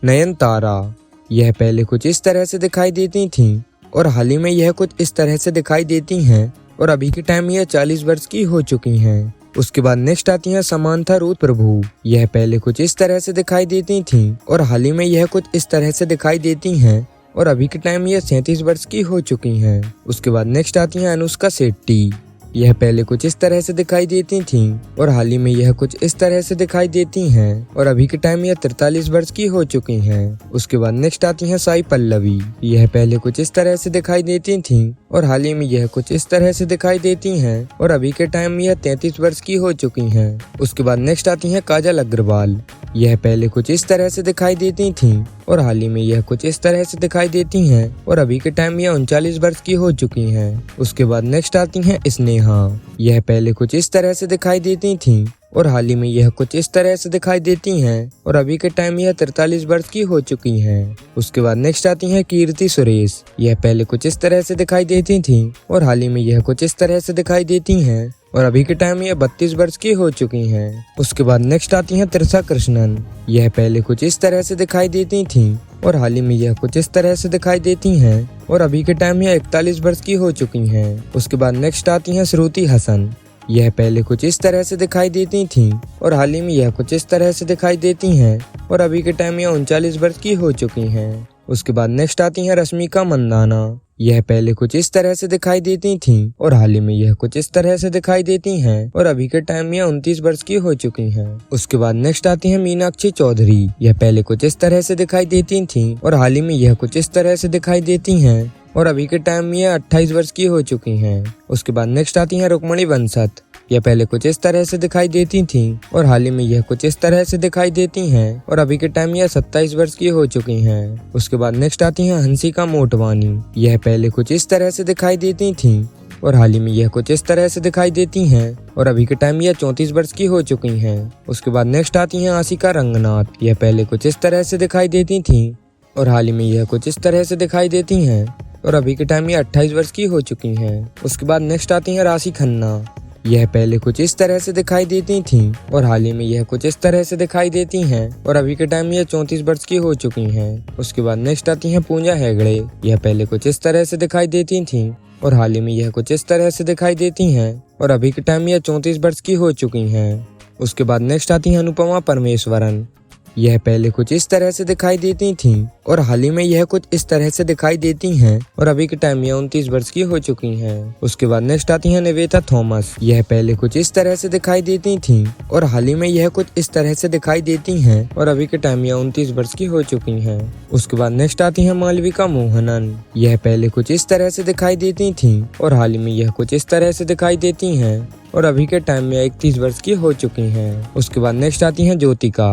नयनतारा। यह पहले कुछ इस तरह से दिखाई देती थीं और हाल ही में यह कुछ इस तरह से दिखाई देती हैं और अभी के टाइम यह 40 वर्ष की हो चुकी हैं। उसके बाद नेक्स्ट आती हैं समांथा रुथ प्रभु। यह पहले कुछ इस तरह से दिखाई देती थीं और हाल ही में यह कुछ इस तरह से दिखाई देती हैं और अभी के टाइम यह 37 वर्ष की हो चुकी हैं। उसके बाद नेक्स्ट आती हैं अनुष्का शेट्टी। यह पहले कुछ इस तरह से दिखाई देती थीं और हाल ही में यह कुछ इस तरह से दिखाई देती हैं और अभी के टाइम यह 43 वर्ष की हो चुकी हैं। उसके बाद नेक्स्ट आती हैं साई पल्लवी। यह पहले कुछ इस तरह से दिखाई देती थीं और हाल ही में यह कुछ इस तरह से दिखाई देती हैं और अभी के टाइम यह 33 वर्ष की हो चुकी हैं। उसके बाद नेक्स्ट आती हैं काजल अग्रवाल। यह पहले कुछ इस तरह से दिखाई देती थीं और हाल ही में यह कुछ इस तरह से दिखाई देती हैं और अभी के टाइम यह 39 वर्ष की हो चुकी हैं। उसके बाद नेक्स्ट आती हैं स्नेहा। यह पहले कुछ इस तरह से दिखाई देती थीं और हाल ही में यह कुछ इस तरह से दिखाई देती हैं और अभी के टाइम यह 43 वर्ष की हो चुकी हैं। उसके बाद नेक्स्ट आती हैं कीर्ति सुरेश। यह पहले कुछ इस तरह से दिखाई देती थीं और हाल ही में यह कुछ इस तरह से दिखाई देती हैं और अभी के टाइम यह 32 वर्ष की हो चुकी हैं। उसके बाद नेक्स्ट आती हैं त्रिशा कृष्णन। यह पहले कुछ इस तरह से दिखाई देती थीं और हाल ही में यह कुछ इस तरह से दिखाई देती हैं और अभी के टाइम यह 41 वर्ष की हो चुकी हैं। उसके बाद नेक्स्ट आती हैं श्रुति हसन। यह पहले कुछ इस तरह से दिखाई देती थीं और हाल ही में यह कुछ इस तरह से दिखाई देती हैं और अभी के टाइम यह 39 वर्ष की हो चुकी हैं। उसके बाद नेक्स्ट आती हैं रश्मिका मंदाना। यह पहले कुछ इस तरह से दिखाई देती थीं और हाल ही में यह कुछ इस तरह से दिखाई देती हैं और अभी के टाइम यह 29 वर्ष की हो चुकी हैं। उसके बाद नेक्स्ट आती हैं मीनाक्षी चौधरी। यह पहले कुछ इस तरह से दिखाई देती थीं और हाल ही में यह कुछ इस तरह से दिखाई देती हैं और अभी के टाइम यह 28 वर्ष की हो चुकी हैं। उसके बाद नेक्स्ट आती हैं रुक्मणी वंशत। यह पहले कुछ इस तरह से दिखाई देती थीं और हाल ही में यह कुछ इस तरह से दिखाई देती हैं और अभी के टाइम यह 27 वर्ष की हो चुकी हैं। उसके बाद नेक्स्ट आती हैं हंसिका मोटवानी। यह पहले कुछ इस तरह से दिखाई देती थीं और हाल ही में यह कुछ इस तरह से दिखाई देती हैं और अभी के टाइम यह 34 वर्ष की हो चुकी हैं। उसके बाद नेक्स्ट आती हैं आशिका रंगनाथ। यह पहले कुछ इस तरह से दिखाई देती थीं और हाल ही में यह कुछ इस तरह से दिखाई देती हैं और अभी के टाइम ये 28 वर्ष की हो चुकी हैं। उसके बाद नेक्स्ट आती हैं राशि खन्ना। यह पहले कुछ इस तरह से दिखाई देती थीं और हाल ही में यह कुछ इस तरह से दिखाई देती हैं और अभी के टाइम ये 34 वर्ष की हो चुकी हैं। उसके बाद नेक्स्ट आती हैं पूजा हेगड़े। यह पहले कुछ इस तरह से दिखाई देती थीं और हाल ही में यह कुछ इस तरह से दिखाई देती हैं और अभी के टाइम ये 34 वर्ष की हो चुकी हैं। उसके बाद नेक्स्ट आती हैं अनुपमा परमेश्वरन। यह पहले कुछ इस तरह से दिखाई देती थीं और हाल ही में यह कुछ इस तरह से दिखाई देती हैं और अभी के टाइम यह 29 वर्ष की हो चुकी हैं। उसके बाद नेक्स्ट आती हैं निवेता थॉमस। यह पहले कुछ इस तरह से दिखाई देती थीं और हाल ही में यह कुछ इस तरह से दिखाई देती हैं और अभी के टाइम यह 29 वर्ष की हो चुकी हैं। उसके बाद नेक्स्ट आती हैं मालविका मोहनन। यह पहले कुछ इस तरह से दिखाई देती थीं और हाल ही में यह कुछ इस तरह से दिखाई देती हैं और अभी के टाइम में 31 वर्ष की हो चुकी हैं। उसके बाद नेक्स्ट आती हैं ज्योतिका।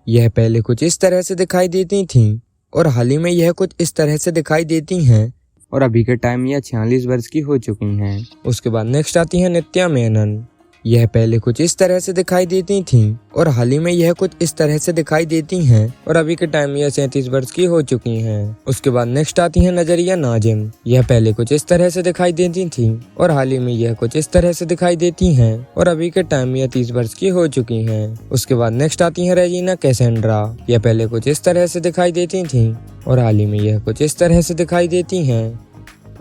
यह पहले कुछ इस तरह से दिखाई देती थीं और हाल ही में यह कुछ इस तरह से दिखाई देती हैं और अभी के टाइम यह 46 वर्ष की हो चुकी हैं। उसके बाद नेक्स्ट आती हैं नित्या मेनन। यह पहले कुछ इस तरह से दिखाई देती थीं और हाल ही में यह कुछ इस तरह से दिखाई देती हैं और अभी के टाइम यह 37 वर्ष की हो चुकी हैं। उसके बाद नेक्स्ट आती हैं नजरिया नाजिम। यह पहले कुछ इस तरह से दिखाई देती थीं और हाल ही में यह कुछ इस तरह से दिखाई देती हैं और अभी के टाइम यह 30 वर्ष की हो चुकी हैं। उसके बाद नेक्स्ट आती हैं रेजिना कैसेंड्रा। यह पहले कुछ इस तरह से दिखाई देती थीं और हाल ही में यह कुछ इस तरह से दिखाई देती हैं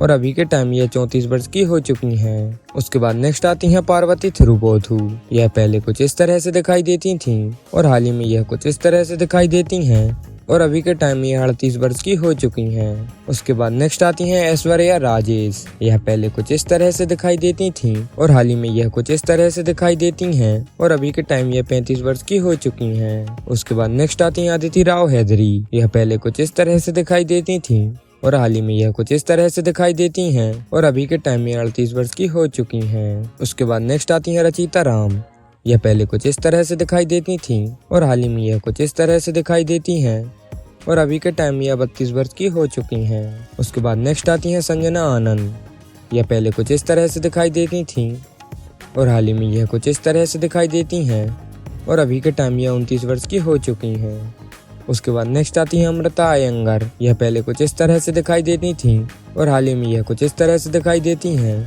और अभी के टाइम यह 34 वर्ष की हो चुकी हैं। उसके बाद नेक्स्ट आती हैं पार्वती थिरुपोथु। यह पहले कुछ इस तरह से दिखाई देती थीं और हाल ही में यह कुछ इस तरह से दिखाई देती हैं और अभी के टाइम ये 38 वर्ष की हो चुकी हैं। उसके बाद नेक्स्ट आती हैं ऐश्वर्या राजेश। यह पहले कुछ इस तरह से दिखाई देती थीं और हाल ही में यह कुछ इस तरह से दिखाई देती हैं और अभी के टाइम ये 35 वर्ष की हो चुकी हैं। उसके बाद नेक्स्ट आती हैं अदिति राव हैदरी। यह पहले कुछ इस तरह से दिखाई देती थीं और हाल ही में यह कुछ इस तरह से दिखाई देती हैं और अभी के टाइम में 38 वर्ष की हो चुकी हैं। उसके बाद नेक्स्ट आती हैं रचिता राम। यह पहले कुछ इस तरह से दिखाई देती थीं और हाल ही में यह कुछ इस तरह से दिखाई देती हैं और अभी के टाइम में यह 32 वर्ष की हो चुकी हैं। उसके बाद नेक्स्ट आती हैं संजना आनंद। यह पहले कुछ इस तरह से दिखाई देती थीं और हाल ही में यह कुछ इस तरह से दिखाई देती हैं और अभी के टाइम यह 29 वर्ष की हो चुकी हैं। उसके बाद नेक्स्ट आती है अमृता अयंगर। यह पहले कुछ इस तरह से दिखाई देती थीं और हाल ही में यह कुछ इस तरह से दिखाई देती हैं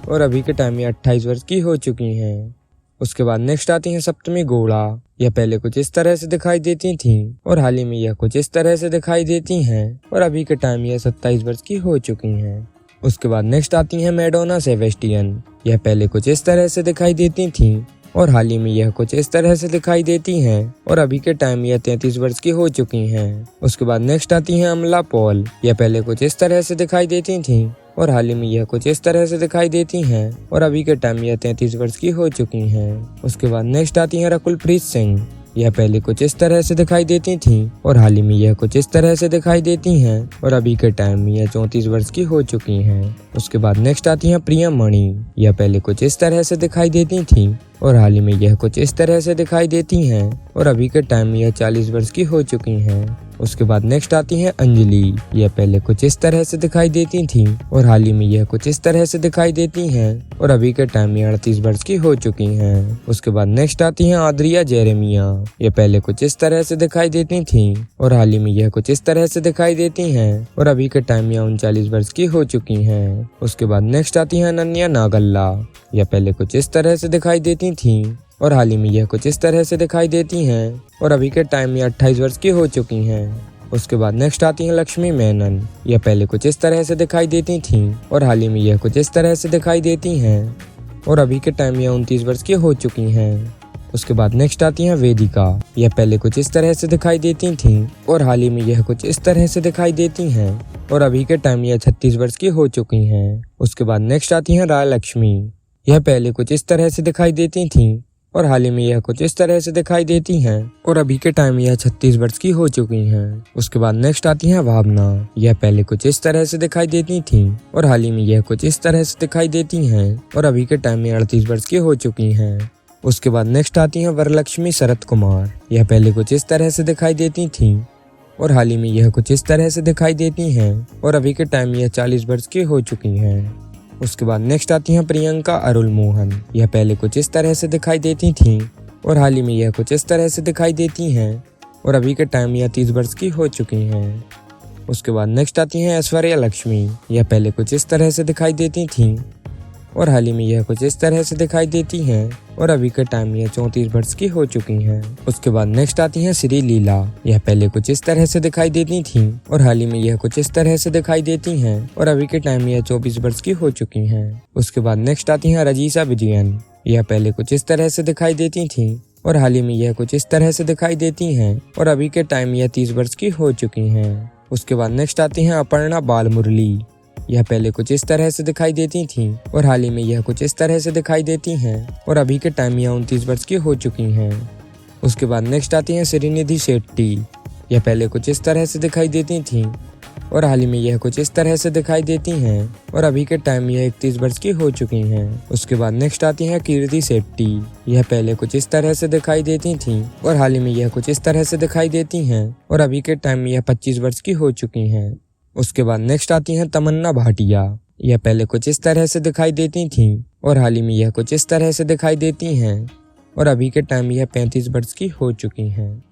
और अभी के टाइम में 28 वर्ष की हो चुकी हैं। उसके बाद नेक्स्ट आती हैं सप्तमी गौड़ा। यह पहले कुछ इस तरह से दिखाई देती थीं और हाल ही में यह कुछ इस तरह से दिखाई देती हैं और अभी के टाइम यह 27 वर्ष की हो चुकी हैं। उसके बाद नेक्स्ट आती हैं मैडोना सेबेस्टियन। यह पहले कुछ इस तरह से दिखाई देती थीं और हाल ही में यह कुछ इस तरह से दिखाई देती हैं और अभी के टाइम यह 33 वर्ष की हो चुकी हैं। उसके बाद नेक्स्ट आती हैं अमला पॉल। यह पहले कुछ इस तरह से दिखाई देती थीं और हाल ही में यह कुछ इस तरह से दिखाई देती हैं और अभी के टाइम यह 33 वर्ष की हो चुकी हैं। उसके बाद नेक्स्ट आती हैं रकुलप्रीत सिंह। यह पहले कुछ इस तरह से दिखाई देती थीं और हाल ही में यह कुछ इस तरह से दिखाई देती हैं और अभी के टाइम में यह 34 वर्ष की हो चुकी हैं। उसके बाद नेक्स्ट आती हैं प्रियम मणि। यह पहले कुछ इस तरह से दिखाई देती थीं और हाल ही में यह कुछ इस तरह से दिखाई देती हैं और अभी के टाइम में यह 40 वर्ष की हो चुकी हैं। उसके बाद नेक्स्ट आती हैं अंजलि। यह पहले कुछ इस तरह से दिखाई देती थीं और हाल ही में यह कुछ इस तरह से दिखाई देती हैं और अभी के टाइम में 38 वर्ष की हो चुकी हैं। उसके बाद नेक्स्ट आती हैं आद्रिया जेरेमिया। यह पहले कुछ इस तरह से दिखाई देती थीं और हाल ही में यह कुछ इस तरह से दिखाई देती हैं और अभी के टाइम में 39 वर्ष की हो चुकी हैं। उसके बाद नेक्स्ट आती हैं अनन्या नागल्ला। यह पहले कुछ इस तरह से दिखाई देती थीं और हाल ही में यह कुछ इस तरह से दिखाई देती हैं और अभी के टाइम में 28 वर्ष की हो चुकी हैं। उसके बाद नेक्स्ट आती हैं लक्ष्मी मेनन। यह पहले कुछ इस तरह से दिखाई देती थीं और हाल ही में यह कुछ इस तरह से दिखाई देती हैं और अभी के टाइम में 29 वर्ष की हो चुकी हैं। उसके बाद नेक्स्ट आती हैं वेदिका। यह पहले कुछ इस तरह से दिखाई देती थीं और हाल ही में यह कुछ इस तरह से दिखाई देती हैं और अभी के टाइम में 36 वर्ष की हो चुकी हैं। उसके बाद नेक्स्ट आती हैं राय लक्ष्मी। यह पहले कुछ इस तरह से दिखाई देती थीं और हाल ही में यह कुछ इस तरह से दिखाई देती हैं और अभी के टाइम यह 36 वर्ष की हो चुकी हैं। उसके बाद नेक्स्ट आती हैं भावना। यह पहले कुछ इस तरह से दिखाई देती थीं और हाल ही में यह कुछ इस तरह से दिखाई देती हैं और अभी के टाइम में 38 वर्ष की हो चुकी हैं। उसके बाद नेक्स्ट आती हैं वरलक्ष्मी शरत कुमार। यह पहले कुछ इस तरह से दिखाई देती थीं और हाल ही में यह कुछ इस तरह से दिखाई देती हैं और अभी के टाइम यह 40 वर्ष की हो चुकी हैं। उसके बाद नेक्स्ट आती हैं प्रियंका अरुल मोहन। यह पहले कुछ इस तरह से दिखाई देती थीं और हाल ही में यह कुछ इस तरह से दिखाई देती हैं और अभी के टाइम यह 30 वर्ष की हो चुकी हैं। उसके बाद नेक्स्ट आती हैं ऐश्वर्या लक्ष्मी। यह पहले कुछ इस तरह से दिखाई देती थीं और हाल ही में यह कुछ इस तरह से दिखाई देती हैं और अभी के टाइम यह 34 वर्ष की हो चुकी हैं। उसके बाद नेक्स्ट आती हैं श्री लीला। यह पहले कुछ इस तरह से दिखाई देती थीं और हाल ही में यह कुछ इस तरह से दिखाई देती हैं और अभी के टाइम यह 24 वर्ष की हो चुकी हैं। उसके बाद नेक्स्ट आती हैं रजीसा विजयन। यह पहले कुछ इस तरह से दिखाई देती थीं और हाल ही में यह कुछ इस तरह से दिखाई देती हैं और अभी के टाइम यह 30 वर्ष की हो चुकी हैं। उसके बाद नेक्स्ट आती हैं अपर्णा बाल मुरली। यह पहले कुछ इस तरह से दिखाई देती थीं और हाल ही में यह कुछ इस तरह से दिखाई देती हैं और अभी के टाइम यह 29 वर्ष की हो चुकी हैं। उसके बाद नेक्स्ट आती हैं श्रीनिधि शेट्टी। यह पहले कुछ इस तरह से दिखाई देती थीं और हाल ही में यह कुछ इस तरह से दिखाई देती हैं और अभी के टाइम यह 31 वर्ष की हो चुकी हैं। उसके बाद नेक्स्ट आती हैं कीर्ति शेट्टी। यह पहले कुछ इस तरह से दिखाई देती थीं और हाल ही में यह कुछ इस तरह से दिखाई देती हैं और अभी के टाइम में यह 25 वर्ष की हो चुकी हैं। उसके बाद नेक्स्ट आती हैं तमन्ना भाटिया। यह पहले कुछ इस तरह से दिखाई देती थीं और हाल ही में यह कुछ इस तरह से दिखाई देती हैं और अभी के टाइम यह 35 वर्ष की हो चुकी हैं।